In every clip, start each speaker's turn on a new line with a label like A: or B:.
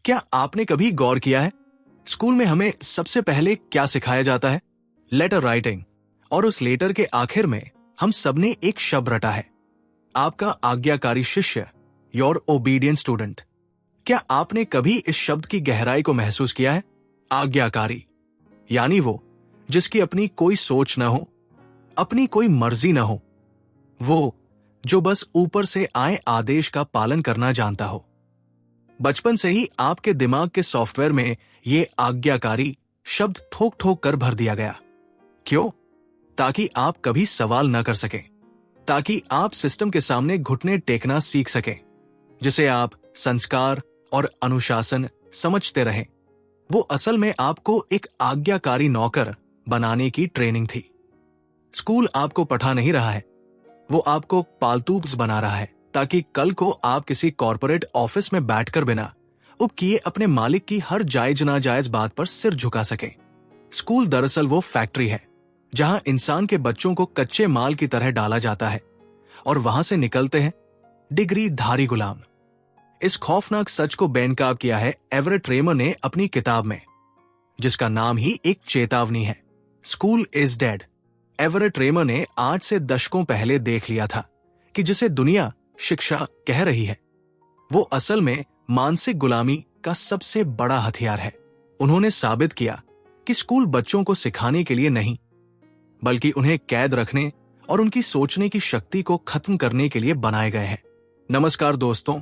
A: क्या आपने कभी गौर किया है, स्कूल में हमें सबसे पहले क्या सिखाया जाता है? Letter writing. और उस लेटर के आखिर में हम सबने एक शब्द रटा है, आपका आज्ञाकारी शिष्य, योर ओबीडियंट स्टूडेंट। क्या आपने कभी इस शब्द की गहराई को महसूस किया है? आज्ञाकारी यानी वो जिसकी अपनी कोई सोच ना हो, अपनी कोई मर्जी ना हो, वो जो बस ऊपर से आए आदेश का पालन करना जानता हो। बचपन से ही आपके दिमाग के सॉफ्टवेयर में ये आज्ञाकारी शब्द ठोक ठोक कर भर दिया गया। क्यों? ताकि आप कभी सवाल न कर सकें, ताकि आप सिस्टम के सामने घुटने टेकना सीख सकें, जिसे आप संस्कार और अनुशासन समझते रहें। वो असल में आपको एक आज्ञाकारी नौकर बनाने की ट्रेनिंग थी। स्कूल आपको पढ़ा नहीं रहा है, वो आपको पालतू बना रहा है, ताकि कल को आप किसी कॉर्पोरेट ऑफिस में बैठकर बिना उप किए अपने मालिक की हर जायज नाजायज बात पर सिर झुका सकें। स्कूल दरअसल वो फैक्ट्री है जहां इंसान के बच्चों को कच्चे माल की तरह डाला जाता है और वहां से निकलते हैं डिग्री धारी गुलाम। इस खौफनाक सच को बेनकाब किया है एवरेट रेमर ने अपनी किताब में, जिसका नाम ही एक चेतावनी है, school is dead. Everett Reimer ने आज से दशकों पहले देख लिया था कि जिसे दुनिया शिक्षा कह रही है, वो असल में मानसिक गुलामी का सबसे बड़ा हथियार है। उन्होंने साबित किया कि स्कूल बच्चों को सिखाने के लिए नहीं, बल्कि उन्हें कैद रखने और उनकी सोचने की शक्ति को खत्म करने के लिए बनाए गए हैं। नमस्कार दोस्तों,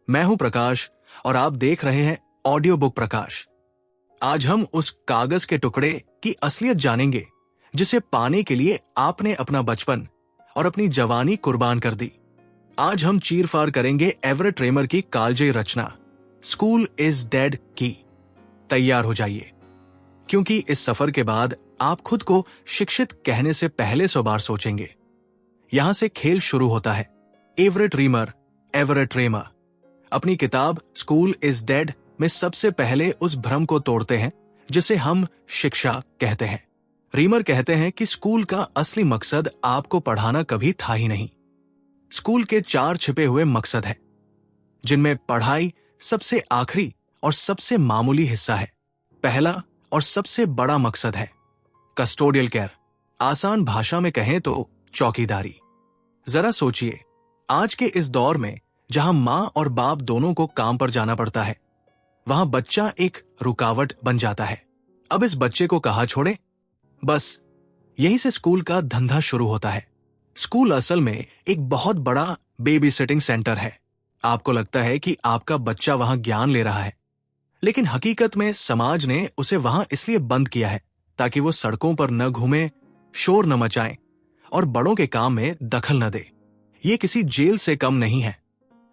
A: मैं हूं प्रकाश और आप देख रहे हैं ऑडियो बुक प्रकाश। आज हम उस कागज के टुकड़े की असलियत जानेंगे जिसे पाने के लिए आपने अपना बचपन और अपनी जवानी कुर्बान कर दी। आज हम चीरफाड़ करेंगे एवरेट रेमर की कालजयी रचना स्कूल इज डेड की। तैयार हो जाइए, क्योंकि इस सफर के बाद आप खुद को शिक्षित कहने से पहले 100 बार सोचेंगे। यहां से खेल शुरू होता है। एवरेट रेमर अपनी किताब स्कूल इज डेड में सबसे पहले उस भ्रम को तोड़ते हैं जिसे हम शिक्षा कहते हैं। रीमर कहते हैं कि स्कूल का असली मकसद आपको पढ़ाना कभी था ही नहीं। स्कूल के 4 छिपे हुए मकसद हैं, जिनमें पढ़ाई सबसे आखिरी और सबसे मामूली हिस्सा है। पहला और सबसे बड़ा मकसद है कस्टोडियल केयर, आसान भाषा में कहें तो चौकीदारी। जरा सोचिए, आज के इस दौर में जहां मां और बाप दोनों को काम पर जाना पड़ता है, वहां बच्चा एक रुकावट बन जाता है। अब इस बच्चे को कहां छोड़े? बस यहीं से स्कूल का धंधा शुरू होता है। स्कूल असल में एक बहुत बड़ा बेबी सिटिंग सेंटर है। आपको लगता है कि आपका बच्चा वहां ज्ञान ले रहा है, लेकिन हकीकत में समाज ने उसे वहां इसलिए बंद किया है ताकि वो सड़कों पर न घूमे, शोर न मचाए और बड़ों के काम में दखल न दे। ये किसी जेल से कम नहीं है।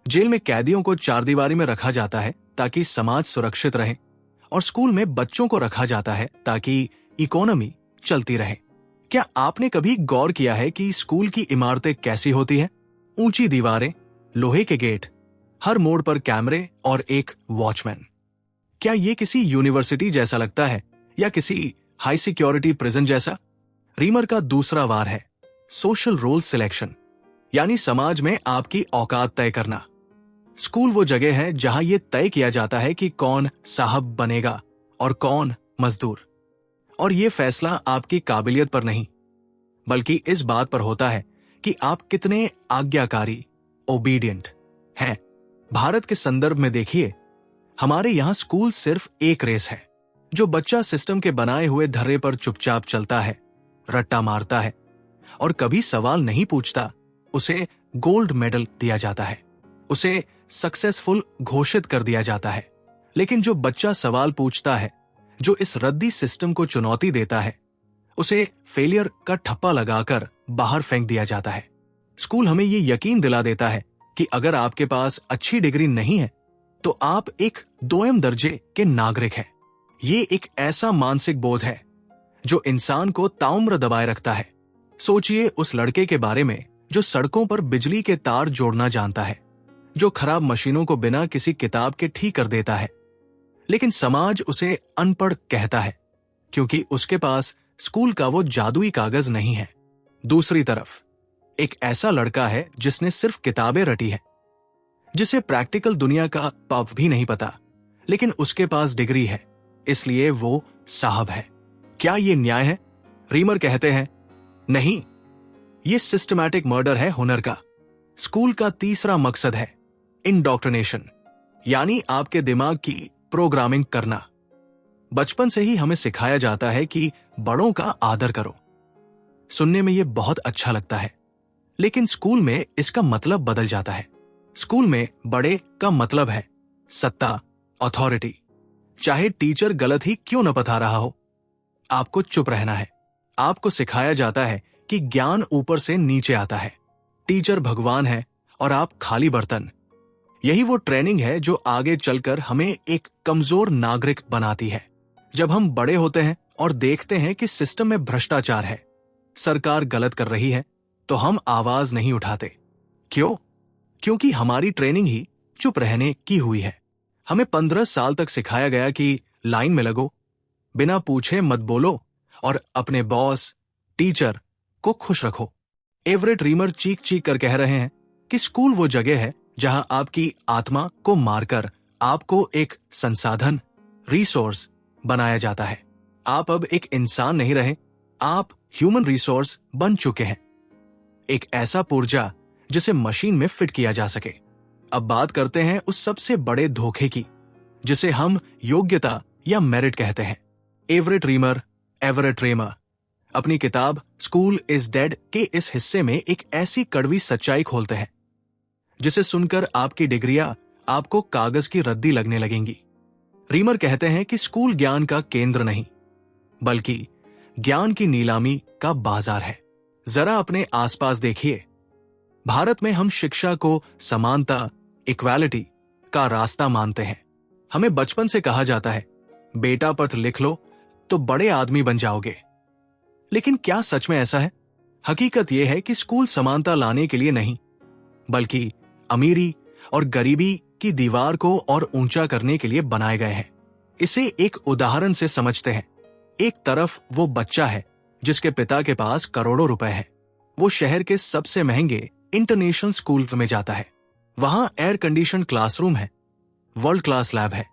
A: जेल में कैदियों को चारदीवारी में रखा जाता है ताकि समाज सुरक्षित रहे, और स्कूल में बच्चों को रखा जाता है ताकि इकोनॉमी चलती रहे। क्या आपने कभी गौर किया है कि स्कूल की इमारतें कैसी होती हैं? ऊंची दीवारें, लोहे के गेट, हर मोड़ पर कैमरे और एक वॉचमैन। क्या ये किसी यूनिवर्सिटी जैसा लगता है या किसी हाई सिक्योरिटी प्रिजन जैसा? रीमर का दूसरा वार है सोशल रोल सिलेक्शन, यानी समाज में आपकी औकात तय करना। स्कूल वो जगह है जहां यह तय किया जाता है कि कौन साहब बनेगा और कौन मजदूर। और यह फैसला आपकी काबिलियत पर नहीं, बल्कि इस बात पर होता है कि आप कितने आज्ञाकारी, ओबीडियंट हैं। भारत के संदर्भ में देखिए, हमारे यहां स्कूल सिर्फ एक रेस है। जो बच्चा सिस्टम के बनाए हुए धर्रे पर चुपचाप चलता है, रट्टा मारता है और कभी सवाल नहीं पूछता, उसे गोल्ड मेडल दिया जाता है, उसे सक्सेसफुल घोषित कर दिया जाता है। लेकिन जो बच्चा सवाल पूछता है, जो इस रद्दी सिस्टम को चुनौती देता है, उसे फेलियर का ठप्पा लगाकर बाहर फेंक दिया जाता है। स्कूल हमें ये यकीन दिला देता है कि अगर आपके पास अच्छी डिग्री नहीं है तो आप एक दोयम दर्जे के नागरिक हैं। ये एक ऐसा मानसिक बोझ है जो इंसान को ताउम्र दबाए रखता है। सोचिए उस लड़के के बारे में जो सड़कों पर बिजली के तार जोड़ना जानता है, जो खराब मशीनों को बिना किसी किताब के ठीक कर देता है, लेकिन समाज उसे अनपढ़ कहता है क्योंकि उसके पास स्कूल का वो जादुई कागज नहीं है। दूसरी तरफ एक ऐसा लड़का है जिसने सिर्फ किताबें रटी है, जिसे प्रैक्टिकल दुनिया का पफ भी नहीं पता, लेकिन उसके पास डिग्री है, इसलिए वो साहब है। क्या ये न्याय है? रीमर कहते हैं, नहीं, ये सिस्टमैटिक मर्डर है हुनर का। स्कूल का तीसरा मकसद है इंडोक्ट्रिनेशन, यानी आपके दिमाग की प्रोग्रामिंग करना। बचपन से ही हमें सिखाया जाता है कि बड़ों का आदर करो। सुनने में यह बहुत अच्छा लगता है, लेकिन स्कूल में इसका मतलब बदल जाता है। स्कूल में बड़े का मतलब है सत्ता, अथॉरिटी। चाहे टीचर गलत ही क्यों न बता रहा हो, आपको चुप रहना है। आपको सिखाया जाता है कि ज्ञान ऊपर से नीचे आता है। टीचर भगवान है और आप खाली बर्तन। यही वो ट्रेनिंग है जो आगे चलकर हमें एक कमजोर नागरिक बनाती है। जब हम बड़े होते हैं और देखते हैं कि सिस्टम में भ्रष्टाचार है, सरकार गलत कर रही है, तो हम आवाज नहीं उठाते। क्यों? क्योंकि हमारी ट्रेनिंग ही चुप रहने की हुई है। हमें 15 साल तक सिखाया गया कि लाइन में लगो, बिना पूछे मत बोलो और अपने बॉस, टीचर को खुश रखो। एवरेट रीमर चीख चीख कर कह रहे हैं कि स्कूल वो जगह है जहां आपकी आत्मा को मारकर आपको एक संसाधन, रिसोर्स बनाया जाता है। आप अब एक इंसान नहीं रहे, आप ह्यूमन रिसोर्स बन चुके हैं, एक ऐसा पुर्जा जिसे मशीन में फिट किया जा सके। अब बात करते हैं उस सबसे बड़े धोखे की, जिसे हम योग्यता या मेरिट कहते हैं। एवरेट रेमर अपनी किताब स्कूल इज डेड के इस हिस्से में एक ऐसी कड़वी सच्चाई खोलते हैं जिसे सुनकर आपकी डिग्रियां आपको कागज की रद्दी लगने लगेंगी। रीमर कहते हैं कि स्कूल ज्ञान का केंद्र नहीं, बल्कि ज्ञान की नीलामी का बाजार है। जरा अपने आसपास देखिए। भारत में हम शिक्षा को समानता, इक्वालिटी का रास्ता मानते हैं। हमें बचपन से कहा जाता है, बेटा पढ़ लिख लो तो बड़े आदमी बन जाओगे। लेकिन क्या सच में ऐसा है? हकीकत यह है कि स्कूल समानता लाने के लिए नहीं, बल्कि अमीरी और गरीबी की दीवार को और ऊंचा करने के लिए बनाए गए हैं। इसे एक उदाहरण से समझते हैं। एक तरफ वो बच्चा है जिसके पिता के पास करोड़ों रुपए हैं। वो शहर के सबसे महंगे इंटरनेशनल स्कूल में जाता है। वहां एयर कंडीशन क्लासरूम है, वर्ल्ड क्लास लैब है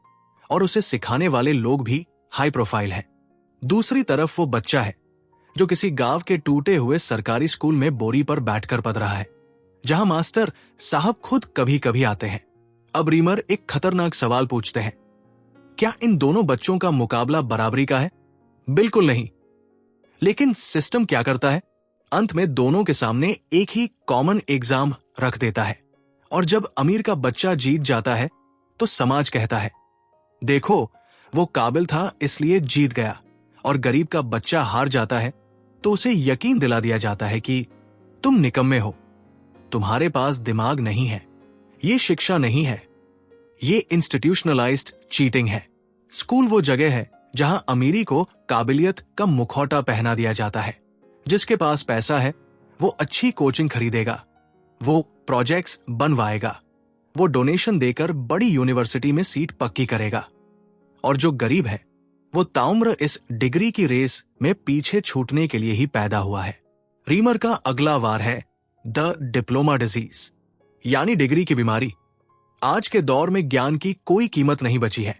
A: और उसे सिखाने वाले लोग भी हाई प्रोफाइल हैं। दूसरी तरफ वो बच्चा है जो किसी गांव के टूटे हुए सरकारी स्कूल में बोरी पर बैठकर पढ़ रहा है, जहां मास्टर साहब खुद कभी कभी आते हैं। अब रीमर एक खतरनाक सवाल पूछते हैं, क्या इन दोनों बच्चों का मुकाबला बराबरी का है? बिल्कुल नहीं। लेकिन सिस्टम क्या करता है? अंत में दोनों के सामने एक ही कॉमन एग्जाम रख देता है, और जब अमीर का बच्चा जीत जाता है तो समाज कहता है, देखो वो काबिल था इसलिए जीत गया, और गरीब का बच्चा हार जाता है तो उसे यकीन दिला दिया जाता है कि तुम निकम्मे हो, तुम्हारे पास दिमाग नहीं है। ये शिक्षा नहीं है, ये इंस्टीट्यूशनलाइज्ड चीटिंग है। स्कूल वो जगह है जहां अमीरी को काबिलियत का मुखौटा पहना दिया जाता है। जिसके पास पैसा है वो अच्छी कोचिंग खरीदेगा, वो प्रोजेक्ट्स बनवाएगा, वो डोनेशन देकर बड़ी यूनिवर्सिटी में सीट पक्की करेगा, और जो गरीब है वो ताउम्र इस डिग्री की रेस में पीछे छूटने के लिए ही पैदा हुआ है। रीमर का अगला वार है द डिप्लोमा डिजीज, यानी डिग्री की बीमारी। आज के दौर में ज्ञान की कोई कीमत नहीं बची है।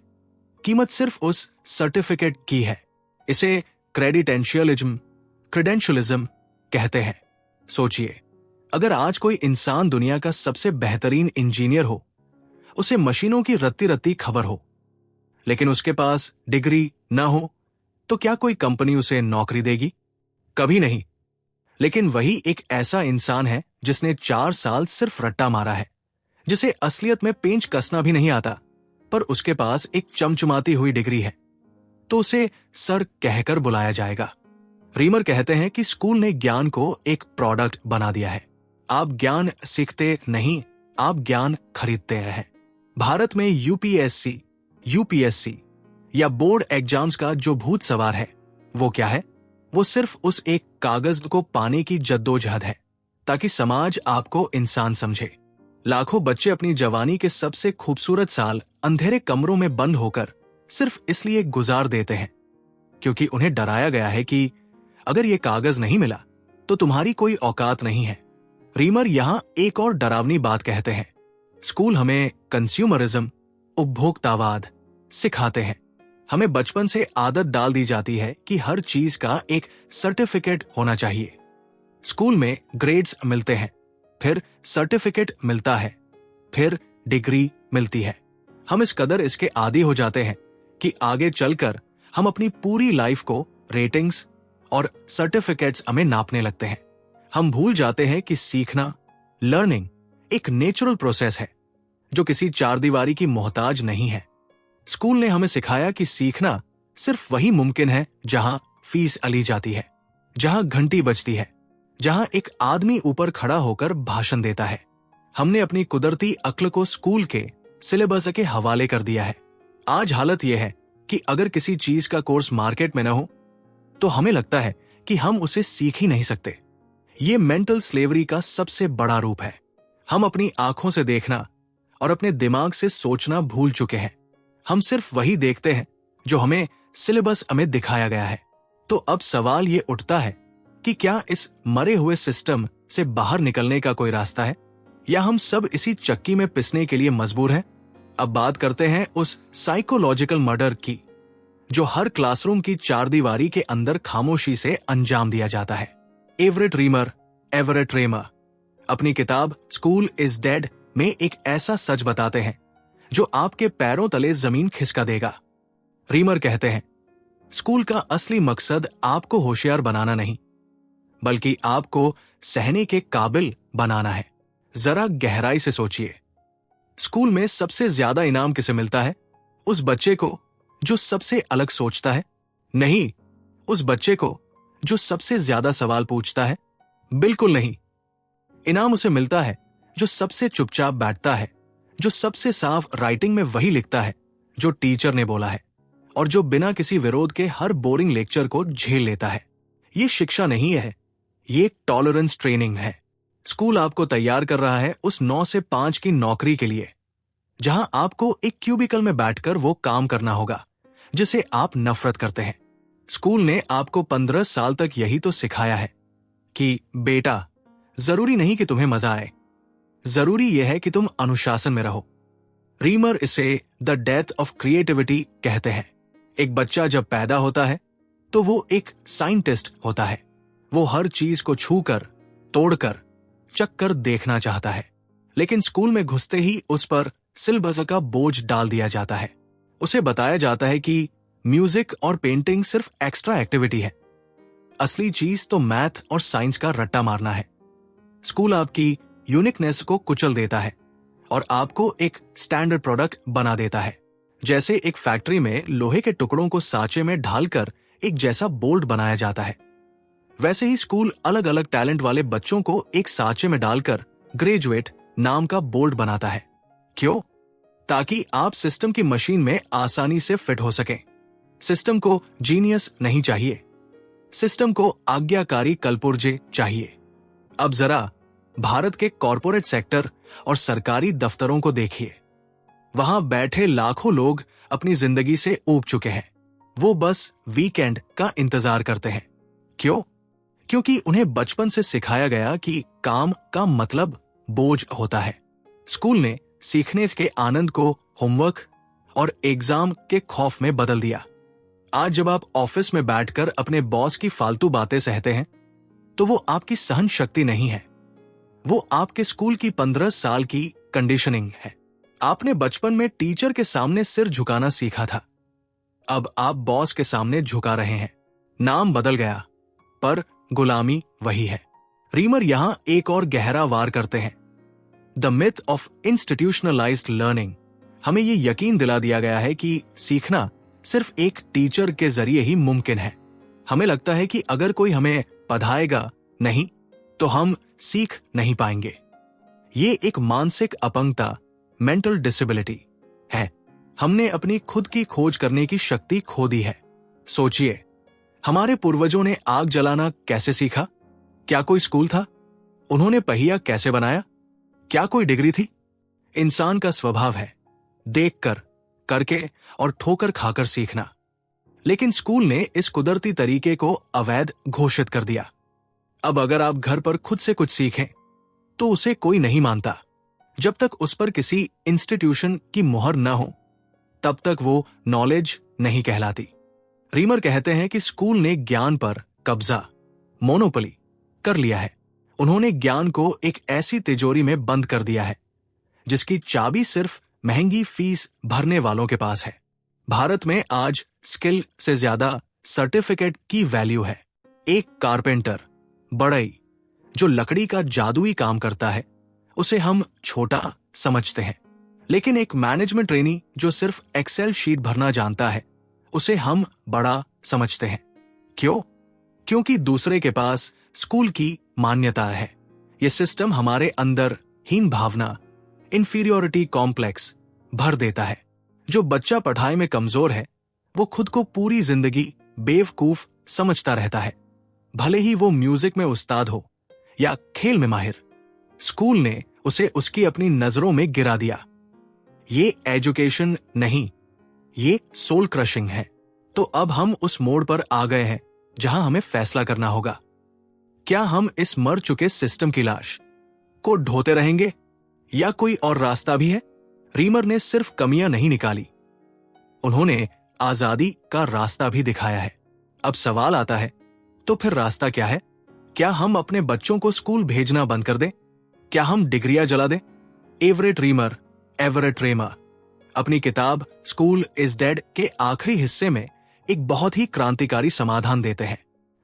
A: कीमत सिर्फ उस सर्टिफिकेट की है। इसे क्रेडेंशियलिज्म कहते हैं। सोचिए, अगर आज कोई इंसान दुनिया का सबसे बेहतरीन इंजीनियर हो, उसे मशीनों की रत्ती रत्ती खबर हो, लेकिन उसके पास डिग्री न हो, तो क्या कोई कंपनी उसे नौकरी देगी? कभी नहीं। लेकिन वही एक ऐसा इंसान है जिसने 4 साल सिर्फ रट्टा मारा है, जिसे असलियत में पेंच कसना भी नहीं आता, पर उसके पास एक चमचमाती हुई डिग्री है, तो उसे सर कहकर बुलाया जाएगा। रीमर कहते हैं कि स्कूल ने ज्ञान को एक प्रोडक्ट बना दिया है। आप ज्ञान सीखते नहीं, आप ज्ञान खरीदते हैं। भारत में यूपीएससी या बोर्ड एग्जाम्स का जो भूत सवार है, वो क्या है? वो सिर्फ उस एक कागज को पाने की जद्दोजहद है ताकि समाज आपको इंसान समझे। लाखों बच्चे अपनी जवानी के सबसे खूबसूरत साल अंधेरे कमरों में बंद होकर सिर्फ इसलिए गुजार देते हैं क्योंकि उन्हें डराया गया है कि अगर ये कागज नहीं मिला तो तुम्हारी कोई औकात नहीं है। रीमर यहां एक और डरावनी बात कहते हैं। स्कूल हमें कंज्यूमरिज्म, उपभोक्तावाद सिखाते हैं। हमें बचपन से आदत डाल दी जाती है कि हर चीज का एक सर्टिफिकेट होना चाहिए। स्कूल में ग्रेड्स मिलते हैं, फिर सर्टिफिकेट मिलता है, फिर डिग्री मिलती है। हम इस कदर इसके आदी हो जाते हैं कि आगे चलकर हम अपनी पूरी लाइफ को रेटिंग्स और सर्टिफिकेट्स हमें नापने लगते हैं। हम भूल जाते हैं कि सीखना, लर्निंग, एक नेचुरल प्रोसेस है जो किसी चार दीवारी की मोहताज नहीं है। स्कूल ने हमें सिखाया कि सीखना सिर्फ वही मुमकिन है जहां फीस अली जाती है, जहां घंटी बजती है, जहां एक आदमी ऊपर खड़ा होकर भाषण देता है। हमने अपनी कुदरती अक्ल को स्कूल के सिलेबस के हवाले कर दिया है। आज हालत यह है कि अगर किसी चीज का कोर्स मार्केट में न हो तो हमें लगता है कि हम उसे सीख ही नहीं सकते। ये मेंटल स्लेवरी का सबसे बड़ा रूप है। हम अपनी आंखों से देखना और अपने दिमाग से सोचना भूल चुके हैं। हम सिर्फ वही देखते हैं जो हमें सिलेबस में दिखाया गया है। तो अब सवाल ये उठता है कि क्या इस मरे हुए सिस्टम से बाहर निकलने का कोई रास्ता है, या हम सब इसी चक्की में पिसने के लिए मजबूर हैं? अब बात करते हैं उस साइकोलॉजिकल मर्डर की जो हर क्लासरूम की चार दीवारी के अंदर खामोशी से अंजाम दिया जाता है। एवरेट रेमर अपनी किताब स्कूल इज डेड में एक ऐसा सच बताते हैं जो आपके पैरों तले जमीन खिसका देगा। रीमर कहते हैं, स्कूल का असली मकसद आपको होशियार बनाना नहीं, बल्कि आपको सहने के काबिल बनाना है। जरा गहराई से सोचिए, स्कूल में सबसे ज्यादा इनाम किसे मिलता है? उस बच्चे को जो सबसे अलग सोचता है? नहीं, उस बच्चे को जो सबसे ज्यादा सवाल पूछता है? बिल्कुल नहीं। इनाम उसे मिलता है जो सबसे चुपचाप बैठता है, जो सबसे साफ राइटिंग में वही लिखता है जो टीचर ने बोला है, और जो बिना किसी विरोध के हर बोरिंग लेक्चर को झेल लेता है। ये शिक्षा नहीं है, ये टॉलरेंस ट्रेनिंग है। स्कूल आपको तैयार कर रहा है उस 9 से 5 की नौकरी के लिए, जहां आपको एक क्यूबिकल में बैठकर वो काम करना होगा जिसे आप नफरत करते हैं। स्कूल ने आपको 15 साल तक यही तो सिखाया है कि बेटा, जरूरी नहीं कि तुम्हें मजा आए, जरूरी यह है कि तुम अनुशासन में रहो। रीमर इसे द डेथ ऑफ क्रिएटिविटी कहते हैं। एक बच्चा जब पैदा होता है तो वो एक साइंटिस्ट होता है। वो हर चीज को छूकर, तोड़कर, चक्कर देखना चाहता है, लेकिन स्कूल में घुसते ही उस पर सिलेबस का बोझ डाल दिया जाता है। उसे बताया जाता है कि म्यूजिक और पेंटिंग सिर्फ एक्स्ट्रा एक्टिविटी है, असली चीज तो मैथ और साइंस का रट्टा मारना है। स्कूल आपकी यूनिकनेस को कुचल देता है और आपको एक स्टैंडर्ड प्रोडक्ट बना देता है। जैसे एक फैक्ट्री में लोहे के टुकड़ों को सांचे में ढालकर एक जैसा बोल्ट बनाया जाता है, वैसे ही स्कूल अलग अलग टैलेंट वाले बच्चों को एक सांचे में डालकर ग्रेजुएट नाम का बोल्ट बनाता है। क्यों? ताकि आप सिस्टम की मशीन में आसानी से फिट हो सकें। सिस्टम को जीनियस नहीं चाहिए, सिस्टम को आज्ञाकारी कलपुर्जे चाहिए। अब जरा भारत के कॉरपोरेट सेक्टर और सरकारी दफ्तरों को देखिए। वहां बैठे लाखों लोग अपनी जिंदगी से ऊब चुके हैं। वो बस वीकेंड का इंतजार करते हैं। क्यों? क्योंकि उन्हें बचपन से सिखाया गया कि काम का मतलब बोझ होता है। स्कूल ने सीखने के आनंद को होमवर्क और एग्जाम के खौफ में बदल दिया। आज जब आप ऑफिस में बैठकर अपने बॉस की फालतू बातें सहते हैं तो वो आपकी सहन शक्ति नहीं है, वो आपके स्कूल की 15 साल की कंडीशनिंग है। आपने बचपन में टीचर के सामने सिर झुकाना सीखा था, अब आप बॉस के सामने झुका रहे हैं। नाम बदल गया पर गुलामी वही है। रीमर यहां एक और गहरा वार करते हैं। The myth of institutionalised learning. हमें यह यकीन दिला दिया गया है कि सीखना सिर्फ एक टीचर के जरिए ही मुमकिन है। हमें लगता है कि अगर कोई हमें पढ़ाएगा नहीं तो हम सीख नहीं पाएंगे। ये एक मानसिक अपंगता, मेंटल डिसेबिलिटी है। हमने अपनी खुद की खोज करने की शक्ति खो दी है। सोचिए, हमारे पूर्वजों ने आग जलाना कैसे सीखा? क्या कोई स्कूल था? उन्होंने पहिया कैसे बनाया? क्या कोई डिग्री थी? इंसान का स्वभाव है देखकर, करके और ठोकर खाकर सीखना। लेकिन स्कूल ने इस कुदरती तरीके को अवैध घोषित कर दिया। अब अगर आप घर पर खुद से कुछ सीखें तो उसे कोई नहीं मानता जब तक उस पर किसी इंस्टीट्यूशन की मुहर न हो। तब तक वो नॉलेज नहीं कहलाती। रीमर कहते हैं कि स्कूल ने ज्ञान पर कब्जा, मोनोपोली कर लिया है। उन्होंने ज्ञान को एक ऐसी तिजोरी में बंद कर दिया है जिसकी चाबी सिर्फ महंगी फीस भरने वालों के पास है। भारत में आज स्किल से ज्यादा सर्टिफिकेट की वैल्यू है। एक कारपेंटर, बढ़ई, जो लकड़ी का जादुई काम करता है, उसे हम छोटा समझते हैं, लेकिन एक मैनेजमेंट ट्रेनी जो सिर्फ एक्सेल शीट भरना जानता है, उसे हम बड़ा समझते हैं। क्यों? क्योंकि दूसरे के पास स्कूल की मान्यता है। यह सिस्टम हमारे अंदर हीन भावना, इंफीरियोरिटी कॉम्प्लेक्स भर देता है। जो बच्चा पढ़ाई में कमजोर है, वो खुद को पूरी जिंदगी बेवकूफ समझता रहता है, भले ही वो म्यूजिक में उस्ताद हो या खेल में माहिर। स्कूल ने उसे उसकी अपनी नजरों में गिरा दिया। ये एजुकेशन नहीं, ये सोल क्रशिंग है। तो अब हम उस मोड़ पर आ गए हैं जहां हमें फैसला करना होगा। क्या हम इस मर चुके सिस्टम की लाश को ढोते रहेंगे या कोई और रास्ता भी है? रीमर ने सिर्फ कमियां नहीं निकाली, उन्होंने आजादी का रास्ता भी दिखाया है। अब सवाल आता है, तो फिर रास्ता क्या है? क्या हम अपने बच्चों को स्कूल भेजना बंद कर दें? क्या हम डिग्रियां जला दें? एवरेट रेमा अपनी किताब स्कूल इज डेड के आखिरी हिस्से में एक बहुत ही क्रांतिकारी समाधान देते हैं।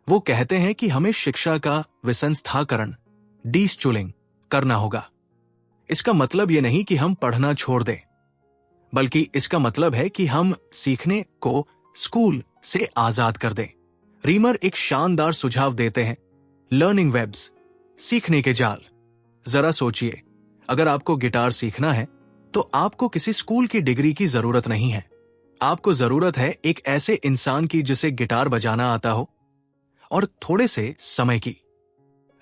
A: वो कहते हैं कि हमें शिक्षा का विसंस्थाकरण, डीस्कूलिंग करना होगा। इसका मतलब यह नहीं कि हम पढ़ना छोड़ दें, बल्कि इसका मतलब है कि हम सीखने को स्कूल से आजाद कर दें। रीमर एक शानदार सुझाव देते हैं, लर्निंग वेब्स, सीखने के जाल। जरा सोचिए, अगर आपको गिटार सीखना है तो आपको किसी स्कूल की डिग्री की जरूरत नहीं है। आपको जरूरत है एक ऐसे इंसान की जिसे गिटार बजाना आता हो और थोड़े से समय की।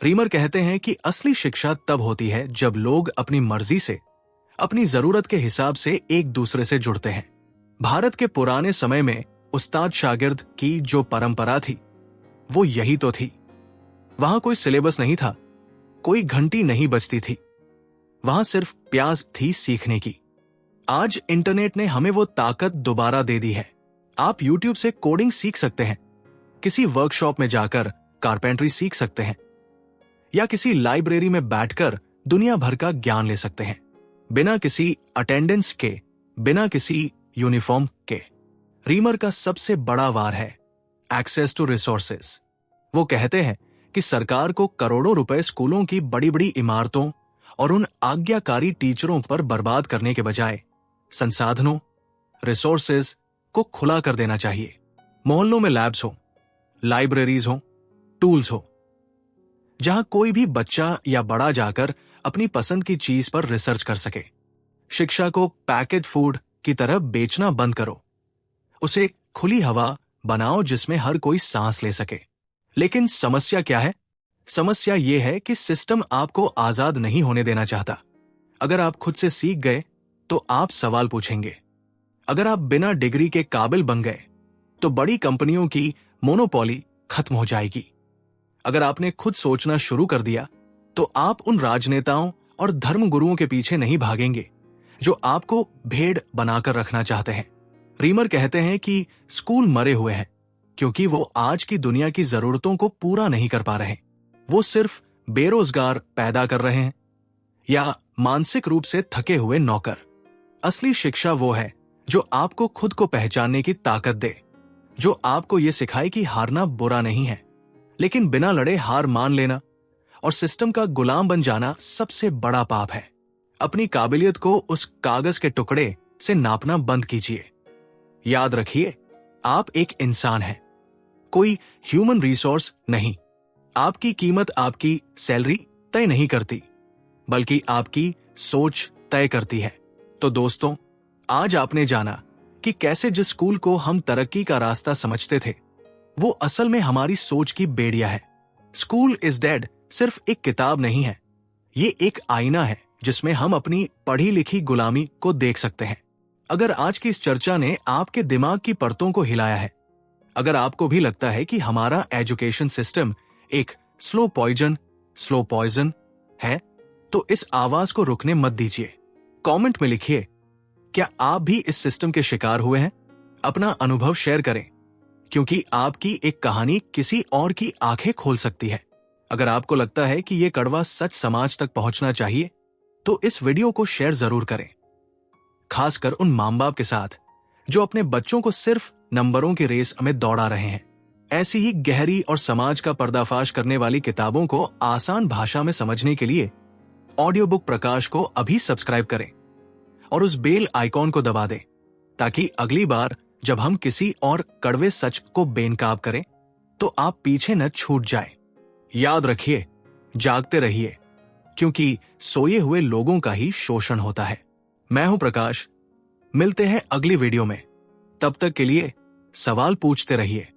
A: रीमर कहते हैं कि असली शिक्षा तब होती है जब लोग अपनी मर्जी से, अपनी जरूरत के हिसाब से एक दूसरे से जुड़ते हैं। भारत के पुराने समय में उस्ताद शागिर्द की जो परंपरा थी, वो यही तो थी। वहां कोई सिलेबस नहीं था, कोई घंटी नहीं बजती थी, वहां सिर्फ प्यास थी सीखने की। आज इंटरनेट ने हमें वो ताकत दोबारा दे दी है। आप यूट्यूब से कोडिंग सीख सकते हैं, किसी वर्कशॉप में जाकर कारपेंटरी सीख सकते हैं, या किसी लाइब्रेरी में बैठकर दुनिया भर का ज्ञान ले सकते हैं, बिना किसी अटेंडेंस के, बिना किसी यूनिफॉर्म के। रीमर का सबसे बड़ा वार है एक्सेस टू रिसोर्सेस। वो कहते हैं कि सरकार को करोड़ों रुपए स्कूलों की बड़ी बड़ी इमारतों और उन आज्ञाकारी टीचरों पर बर्बाद करने के बजाय संसाधनों, रिसोर्सेज को खुला कर देना चाहिए। मोहल्लों में लैब्स हो, लाइब्रेरीज हो, टूल्स हो, जहां कोई भी बच्चा या बड़ा जाकर अपनी पसंद की चीज पर रिसर्च कर सके। शिक्षा को पैकेज फूड की तरह बेचना बंद करो, उसे खुली हवा बनाओ जिसमें हर कोई सांस ले सके। लेकिन समस्या क्या है? समस्या यह है कि सिस्टम आपको आजाद नहीं होने देना चाहता। अगर आप खुद से सीख गए तो आप सवाल पूछेंगे। अगर आप बिना डिग्री के काबिल बन गए तो बड़ी कंपनियों की मोनोपोली खत्म हो जाएगी। अगर आपने खुद सोचना शुरू कर दिया तो आप उन राजनेताओं और धर्मगुरुओं के पीछे नहीं भागेंगे जो आपको भेड़ बनाकर रखना चाहते हैं। रीमर कहते हैं कि स्कूल मरे हुए हैं क्योंकि वो आज की दुनिया की जरूरतों को पूरा नहीं कर पा रहे। वो सिर्फ बेरोजगार पैदा कर रहे हैं या मानसिक रूप से थके हुए नौकर। असली शिक्षा वो है जो आपको खुद को पहचानने की ताकत दे, जो आपको ये सिखाए कि हारना बुरा नहीं है, लेकिन बिना लड़े हार मान लेना और सिस्टम का गुलाम बन जाना सबसे बड़ा पाप है। अपनी काबिलियत को उस कागज के टुकड़े से नापना बंद कीजिए। याद रखिए, आप एक इंसान हैं, कोई ह्यूमन रिसोर्स नहीं। आपकी कीमत आपकी सैलरी तय नहीं करती, बल्कि आपकी सोच तय करती है। तो दोस्तों, आज आपने जाना कि कैसे जिस स्कूल को हम तरक्की का रास्ता समझते थे, वो असल में हमारी सोच की बेड़िया है। स्कूल इज डेड सिर्फ एक किताब नहीं है, ये एक आईना है जिसमें हम अपनी पढ़ी लिखी गुलामी को देख सकते हैं। अगर आज की इस चर्चा ने आपके दिमाग की परतों को हिलाया है, अगर आपको भी लगता है कि हमारा एजुकेशन सिस्टम एक स्लो पॉइजन है, तो इस आवाज को रुकने मत दीजिए। कमेंट में लिखिए, क्या आप भी इस सिस्टम के शिकार हुए हैं? अपना अनुभव शेयर करें, क्योंकि आपकी एक कहानी किसी और की आंखें खोल सकती है। अगर आपको लगता है कि यह कड़वा सच समाज तक पहुंचना चाहिए, तो इस वीडियो को शेयर जरूर करें, खासकर उन मां बाप के साथ जो अपने बच्चों को सिर्फ नंबरों की रेस में दौड़ा रहे हैं। ऐसी ही गहरी और समाज का पर्दाफाश करने वाली किताबों को आसान भाषा में समझने के लिए ऑडियो बुक प्रकाश को अभी सब्सक्राइब करें और उस बेल आइकॉन को दबा दें, ताकि अगली बार जब हम किसी और कड़वे सच को बेनकाब करें तो आप पीछे न छूट जाएं। याद रखिए, जागते रहिए, क्योंकि सोए हुए लोगों का ही शोषण होता है। मैं हूं प्रकाश, मिलते हैं अगली वीडियो में। तब तक के लिए सवाल पूछते रहिए।